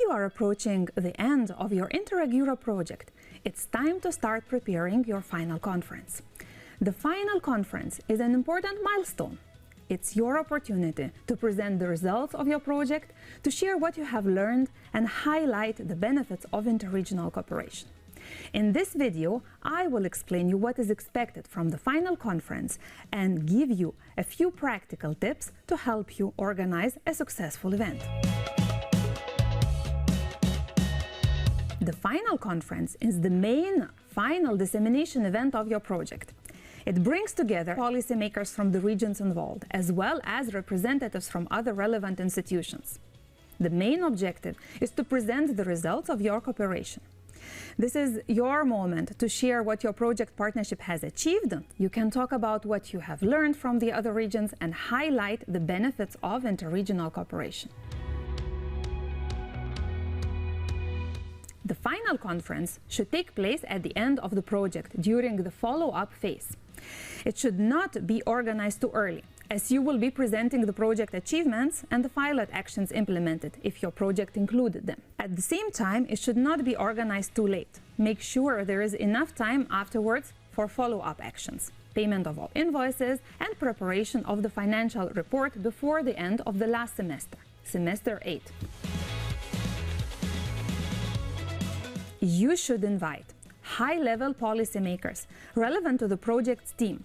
you are approaching the end of your Interreg Europe project, it's time to start preparing your final conference. The final conference is an important milestone. It's your opportunity to present the results of your project, to share what you have learned, and highlight the benefits of interregional cooperation. In this video, I will explain you what is expected from the final conference and give you a few practical tips to help you organize a successful event. The final conference is the main final dissemination event of your project. It brings together policymakers from the regions involved, as well as representatives from other relevant institutions. The main objective is to present the results of your cooperation. This is your moment to share what your project partnership has achieved. You can talk about what you have learned from the other regions and highlight the benefits of interregional cooperation. The final conference should take place at the end of the project during the follow-up phase. It should not be organized too early, as you will be presenting the project achievements and the pilot actions implemented if your project included them. At the same time, it should not be organized too late. Make sure there is enough time afterwards for follow-up actions, payment of all invoices, and preparation of the financial report before the end of the last semester, semester 8. You should invite high-level policymakers relevant to the project's team,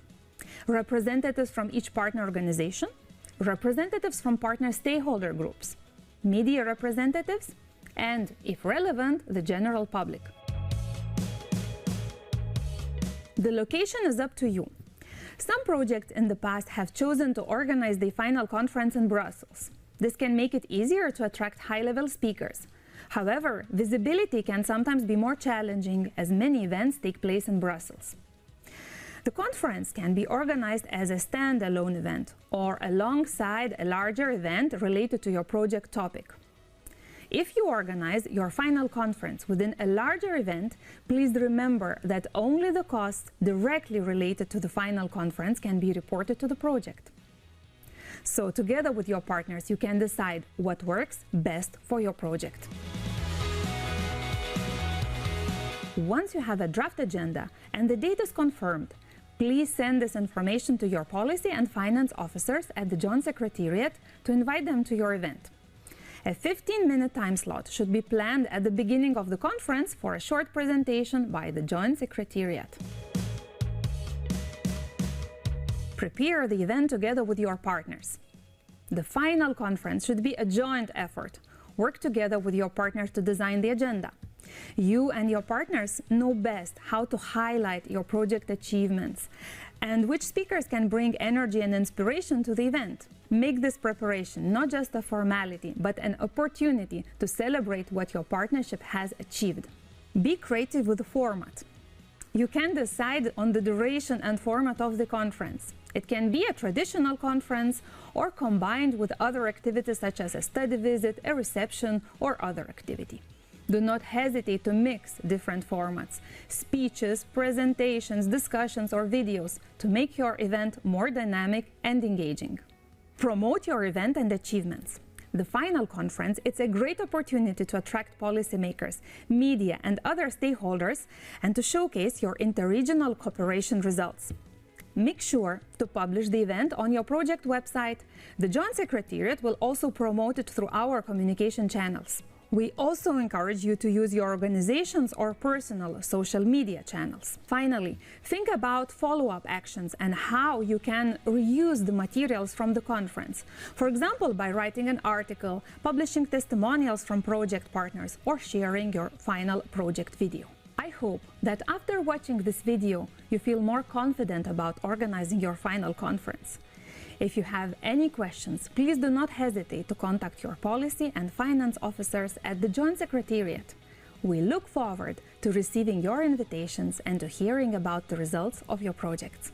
representatives from each partner organization, representatives from partner stakeholder groups, media representatives, and, if relevant, the general public. The location is up to you. Some projects in the past have chosen to organize the final conference in Brussels. This can make it easier to attract high-level speakers. However, visibility can sometimes be more challenging as many events take place in Brussels. The conference can be organized as a standalone event or alongside a larger event related to your project topic. If you organize your final conference within a larger event, please remember that only the costs directly related to the final conference can be reported to the project. So, together with your partners, you can decide what works best for your project. Once you have a draft agenda and the date is confirmed, please send this information to your policy and finance officers at the Joint Secretariat to invite them to your event. A 15-minute time slot should be planned at the beginning of the conference for a short presentation by the Joint Secretariat. Prepare the event together with your partners. The final conference should be a joint effort. Work together with your partners to design the agenda. You and your partners know best how to highlight your project achievements and which speakers can bring energy and inspiration to the event. Make this preparation not just a formality, but an opportunity to celebrate what your partnership has achieved. Be creative with the format. You can decide on the duration and format of the conference. It can be a traditional conference or combined with other activities such as a study visit, a reception, or other activity. Do not hesitate to mix different formats, speeches, presentations, discussions, or videos to make your event more dynamic and engaging. Promote your event and achievements. The final conference is a great opportunity to attract policymakers, media, and other stakeholders and to showcase your interregional cooperation results. Make sure to publish the event on your project website. The Joint Secretariat will also promote it through our communication channels. We also encourage you to use your organization's or personal social media channels. Finally, think about follow-up actions and how you can reuse the materials from the conference. For example, by writing an article, publishing testimonials from project partners, or sharing your final project video. I hope that after watching this video, you feel more confident about organizing your final conference. If you have any questions, please do not hesitate to contact your policy and finance officers at the Joint Secretariat. We look forward to receiving your invitations and to hearing about the results of your projects.